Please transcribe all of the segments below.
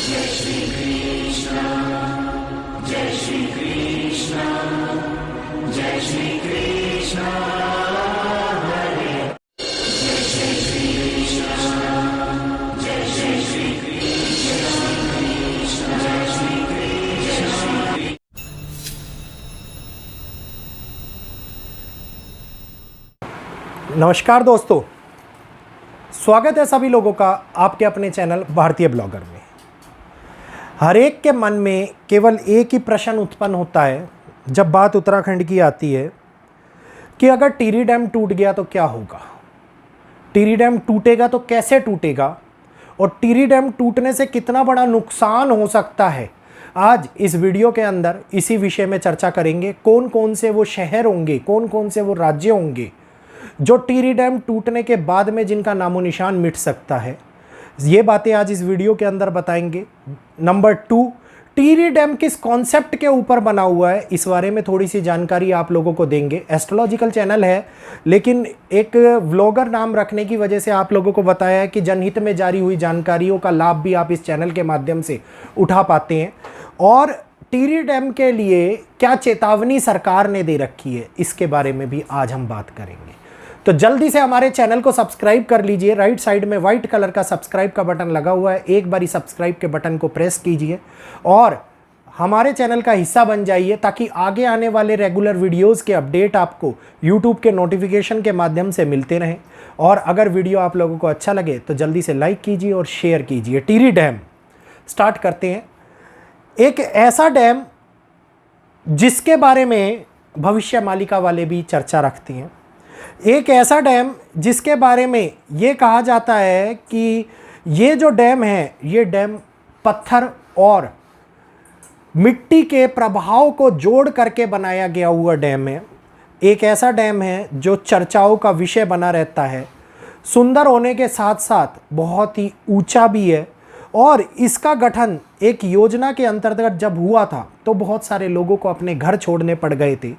जय श्री कृष्ण, जय श्री कृष्ण, जय श्री कृष्ण हरे, जय श्री कृष्ण, जय श्री कृष्ण, जय श्री कृष्ण। नमस्कार दोस्तों, स्वागत है सभी लोगों का आपके अपने चैनल भारतीय ब्लॉगर में। हर एक के मन में केवल एक ही प्रश्न उत्पन्न होता है जब बात उत्तराखंड की आती है कि अगर टिहरी डैम टूट गया तो क्या होगा, टिहरी डैम टूटेगा तो कैसे टूटेगा और टिहरी डैम टूटने से कितना बड़ा नुकसान हो सकता है। आज इस वीडियो के अंदर इसी विषय में चर्चा करेंगे। कौन कौन से वो शहर होंगे, कौन कौन से वो राज्य होंगे जो टिहरी डैम टूटने के बाद में जिनका नामो निशान मिट सकता है। ये बातें आज इस वीडियो के अंदर बताएंगे। नंबर 2, टिहरी डैम किस कॉन्सेप्ट के ऊपर बना हुआ है, इस बारे में थोड़ी सी जानकारी आप लोगों को देंगे। एस्ट्रोलॉजिकल चैनल है, लेकिन एक व्लॉगर नाम रखने की वजह से आप लोगों को बताया है कि जनहित में जारी हुई जानकारियों का लाभ भी आप इस चैनल के माध्यम से उठा पाते हैं। और टिहरी डैम के लिए क्या चेतावनी सरकार ने दे रखी है, इसके बारे में भी आज हम बात करेंगे। तो जल्दी से हमारे चैनल को सब्सक्राइब कर लीजिए। राइट साइड में व्हाइट कलर का सब्सक्राइब का बटन लगा हुआ है, एक बारी सब्सक्राइब के बटन को प्रेस कीजिए और हमारे चैनल का हिस्सा बन जाइए, ताकि आगे आने वाले रेगुलर वीडियोस के अपडेट आपको यूट्यूब के नोटिफिकेशन के माध्यम से मिलते रहें। और अगर वीडियो आप लोगों को अच्छा लगे तो जल्दी से लाइक कीजिए और शेयर कीजिए। टिहरी डैम स्टार्ट करते हैं। एक ऐसा डैम जिसके बारे में भविष्य मालिका वाले भी चर्चा रखते हैं, एक ऐसा डैम जिसके बारे में ये कहा जाता है कि ये जो डैम है, ये डैम पत्थर और मिट्टी के प्रभाव को जोड़ करके बनाया गया हुआ डैम है। एक ऐसा डैम है जो चर्चाओं का विषय बना रहता है, सुंदर होने के साथ साथ बहुत ही ऊंचा भी है। और इसका गठन एक योजना के अंतर्गत जब हुआ था तो बहुत सारे लोगों को अपने घर छोड़ने पड़ गए थे।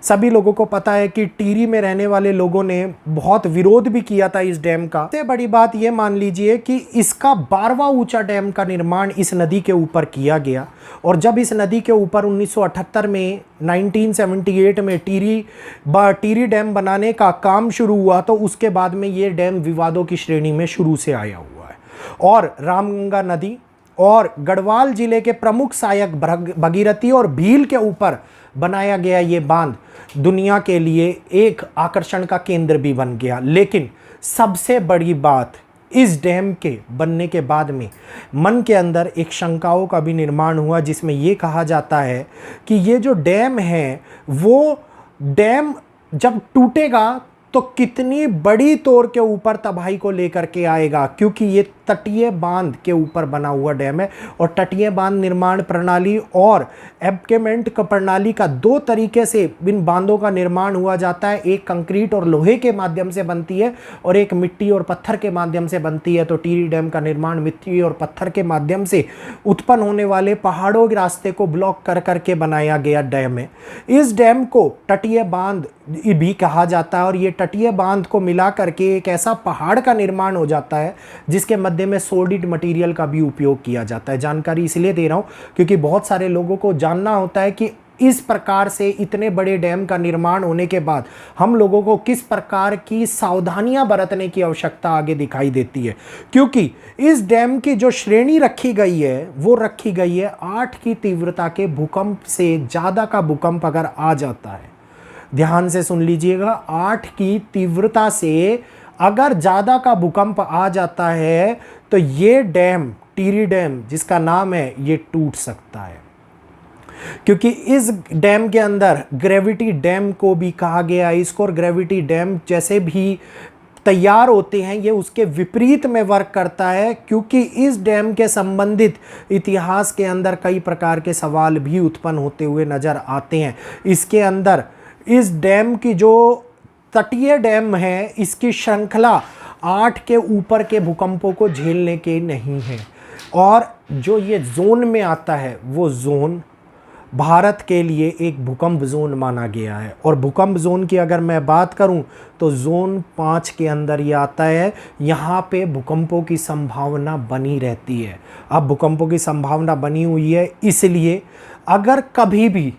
सभी लोगों को पता है कि टिहरी में रहने वाले लोगों ने बहुत विरोध भी किया था इस डैम का। सबसे बड़ी बात ये मान लीजिए कि इसका 12वां ऊंचा डैम का निर्माण इस नदी के ऊपर किया गया। और जब इस नदी के ऊपर 1978 में 1978 में टिहरी डैम बनाने का काम शुरू हुआ, तो उसके बाद में ये डैम विवादों की श्रेणी में शुरू से आया हुआ है। और रामगंगा नदी और गढ़वाल जिले के प्रमुख सहायक भगीरथी और भील के ऊपर बनाया गया ये बांध दुनिया के लिए एक आकर्षण का केंद्र भी बन गया। लेकिन सबसे बड़ी बात, इस डैम के बनने के बाद में मन के अंदर एक शंकाओं का भी निर्माण हुआ, जिसमें ये कहा जाता है कि ये जो डैम है वो डैम जब टूटेगा तो कितनी बड़ी तौर के ऊपर तबाही को लेकर के आएगा, क्योंकि ये तटीय बांध के ऊपर बना हुआ डैम है। और तटीय बांध निर्माण प्रणाली और एबकेमेंट प्रणाली का दो तरीके से इन बांधों का निर्माण हुआ जाता है। एक कंक्रीट और लोहे के माध्यम से बनती है और एक मिट्टी और पत्थर के माध्यम से बनती है। तो टिहरी डैम का निर्माण मिट्टी और पत्थर के माध्यम से उत्पन्न होने वाले पहाड़ों के रास्ते को ब्लॉक कर करके बनाया गया डैम है। इस डैम को तटीय बांध भी कहा जाता है। और ये तटीय बांध को मिला करके एक ऐसा पहाड़ का निर्माण हो जाता है जिसके मध्य में सोलिड मटेरियल का भी उपयोग किया जाता है। जानकारी इसलिए दे रहा हूं क्योंकि बहुत सारे लोगों को जानना होता है कि इस प्रकार से इतने बड़े डैम का निर्माण होने के बाद हम लोगों को किस प्रकार की सावधानियां बरतने की आवश्यकता आगे दिखाई देती है। क्योंकि इस डैम की जो श्रेणी रखी गई है वो रखी गई है 8 की तीव्रता के भूकंप से ज़्यादा का भूकंप अगर आ जाता है, ध्यान से सुन लीजिएगा, 8 की तीव्रता से अगर ज़्यादा का भूकंप आ जाता है तो ये डैम, टिहरी डैम जिसका नाम है, ये टूट सकता है। क्योंकि इस डैम के अंदर ग्रेविटी डैम को भी कहा गया है इसको। और ग्रेविटी डैम जैसे भी तैयार होते हैं ये उसके विपरीत में वर्क करता है, क्योंकि इस डैम के संबंधित इतिहास के अंदर कई प्रकार के सवाल भी उत्पन्न होते हुए नज़र आते हैं। इसके अंदर इस डैम की जो तटीय डैम है, इसकी श्रृंखला 8 के ऊपर के भूकंपों को झेलने के नहीं है। और जो ये जोन में आता है वो जोन भारत के लिए एक भूकंप जोन माना गया है। और भूकंप जोन की अगर मैं बात करूं तो जोन 5 के अंदर ये आता है। यहाँ पे भूकंपों की संभावना बनी रहती है। अब भूकंपों की संभावना बनी हुई है, इसलिए अगर कभी भी,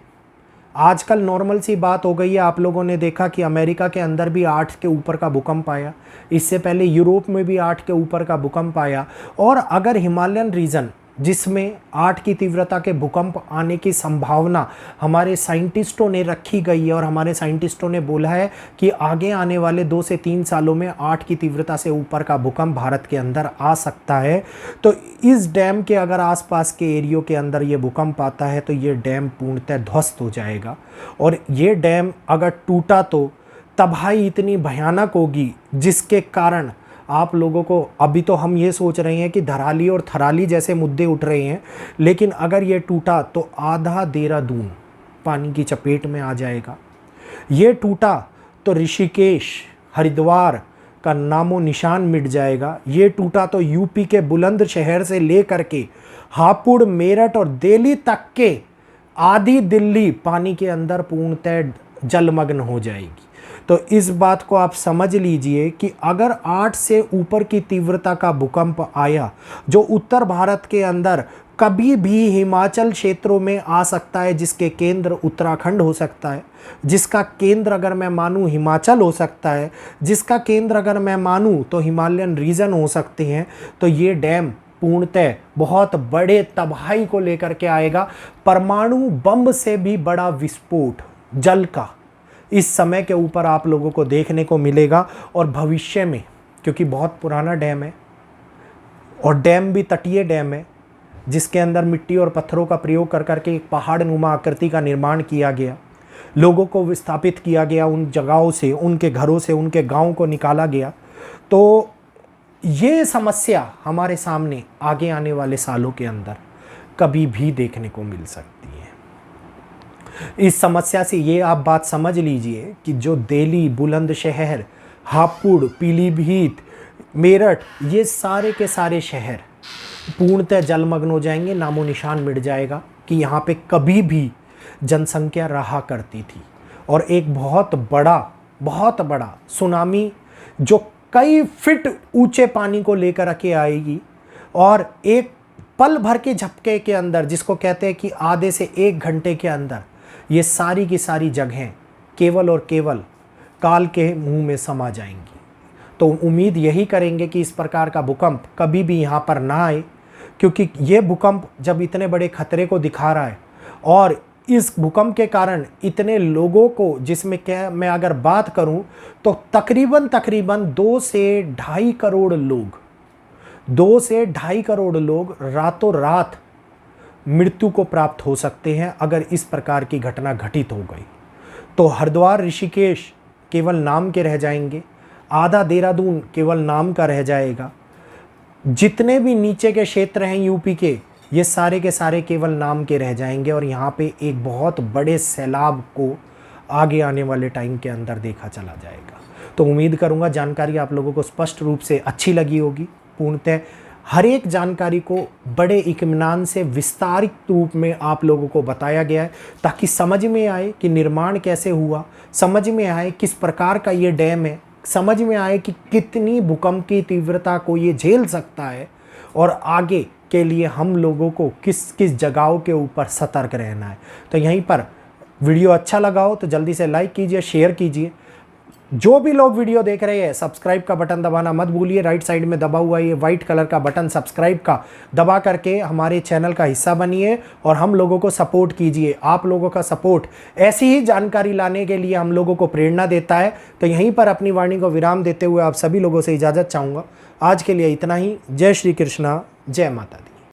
आजकल नॉर्मल सी बात हो गई है, आप लोगों ने देखा कि अमेरिका के अंदर भी 8 के ऊपर का भूकंप आया, इससे पहले यूरोप में भी 8 के ऊपर का भूकंप आया। और अगर हिमालयन रीजन जिसमें 8 की तीव्रता के भूकंप आने की संभावना हमारे साइंटिस्टों ने रखी गई है, और हमारे साइंटिस्टों ने बोला है कि आगे आने वाले 2 से 3 सालों में 8 की तीव्रता से ऊपर का भूकंप भारत के अंदर आ सकता है। तो इस डैम के अगर आसपास के एरियो के अंदर ये भूकंप आता है तो ये डैम पूर्णतः ध्वस्त हो जाएगा। और ये डैम अगर टूटा तो तबाही इतनी भयानक होगी जिसके कारण आप लोगों को, अभी तो हम ये सोच रहे हैं कि धराली और थराली जैसे मुद्दे उठ रहे हैं, लेकिन अगर ये टूटा तो आधा देहरादून पानी की चपेट में आ जाएगा। ये टूटा तो ऋषिकेश, हरिद्वार का नामो निशान मिट जाएगा। ये टूटा तो यूपी के बुलंदशहर से लेकर के हापुड़, मेरठ और दिल्ली तक के आधी दिल्ली पानी के अंदर पूर्णतः जलमग्न हो जाएगी। तो इस बात को आप समझ लीजिए कि अगर 8 से ऊपर की तीव्रता का भूकंप आया, जो उत्तर भारत के अंदर कभी भी हिमाचल क्षेत्रों में आ सकता है, जिसके केंद्र उत्तराखंड हो सकता है, जिसका केंद्र अगर मैं मानूं हिमाचल हो सकता है, जिसका केंद्र अगर मैं मानूं तो हिमालयन रीजन हो सकते हैं, तो ये डैम पूर्णतः बहुत बड़े तबाही को लेकर के आएगा। परमाणु बम से भी बड़ा विस्फोट जल का इस समय के ऊपर आप लोगों को देखने को मिलेगा। और भविष्य में, क्योंकि बहुत पुराना डैम है और डैम भी तटीय डैम है, जिसके अंदर मिट्टी और पत्थरों का प्रयोग कर करके एक पहाड़ नुमा आकृति का निर्माण किया गया, लोगों को विस्थापित किया गया, उन जगहों से, उनके घरों से, उनके गाँव को निकाला गया। तो ये समस्या हमारे सामने आगे आने वाले सालों के अंदर कभी भी देखने को मिल सकती है। इस समस्या से ये आप बात समझ लीजिए कि जो दिल्ली, बुलंदशहर, हापुड़, पीलीभीत, मेरठ, ये सारे के सारे शहर पूर्णतः जलमग्न हो जाएंगे। नामो निशान मिट जाएगा कि यहाँ पे कभी भी जनसंख्या रहा करती थी। और एक बहुत बड़ा सुनामी जो कई फीट ऊंचे पानी को लेकर के आएगी, और एक पल भर के झपके के अंदर, जिसको कहते हैं कि आधे से 1 घंटे के अंदर, ये सारी की सारी जगहें केवल और केवल काल के मुंह में समा जाएंगी। तो उम्मीद यही करेंगे कि इस प्रकार का भूकंप कभी भी यहाँ पर ना आए, क्योंकि ये भूकंप जब इतने बड़े खतरे को दिखा रहा है, और इस भूकंप के कारण इतने लोगों को, जिसमें क्या मैं अगर बात करूं तो तकरीबन 2 से ढाई करोड़ लोग रातों रात मृत्यु को प्राप्त हो सकते हैं अगर इस प्रकार की घटना घटित हो गई। तो हरिद्वार, ऋषिकेश केवल नाम के रह जाएंगे, आधा देहरादून केवल नाम का रह जाएगा, जितने भी नीचे के क्षेत्र हैं यूपी के, ये सारे के सारे केवल नाम के रह जाएंगे। और यहाँ पे एक बहुत बड़े सैलाब को आगे आने वाले टाइम के अंदर देखा चला जाएगा। तो उम्मीद करूँगा जानकारी आप लोगों को स्पष्ट रूप से अच्छी लगी होगी। पूर्णतः हर एक जानकारी को बड़े इत्मीनान से विस्तारित रूप में आप लोगों को बताया गया है, ताकि समझ में आए कि निर्माण कैसे हुआ, समझ में आए किस प्रकार का ये डैम है, समझ में आए कि कितनी भूकंप की तीव्रता को ये झेल सकता है, और आगे के लिए हम लोगों को किस किस जगहों के ऊपर सतर्क रहना है। तो यहीं पर वीडियो अच्छा लगा हो तो जल्दी से लाइक कीजिए, शेयर कीजिए। जो भी लोग वीडियो देख रहे हैं, सब्सक्राइब का बटन दबाना मत भूलिए। राइट साइड में दबा हुआ ये वाइट कलर का बटन सब्सक्राइब का दबा करके हमारे चैनल का हिस्सा बनिए और हम लोगों को सपोर्ट कीजिए। आप लोगों का सपोर्ट ऐसी ही जानकारी लाने के लिए हम लोगों को प्रेरणा देता है। तो यहीं पर अपनी वाणी को विराम देते हुए आप सभी लोगों से इजाज़त चाहूँगा। आज के लिए इतना ही। जय श्री कृष्णा, जय माता दी।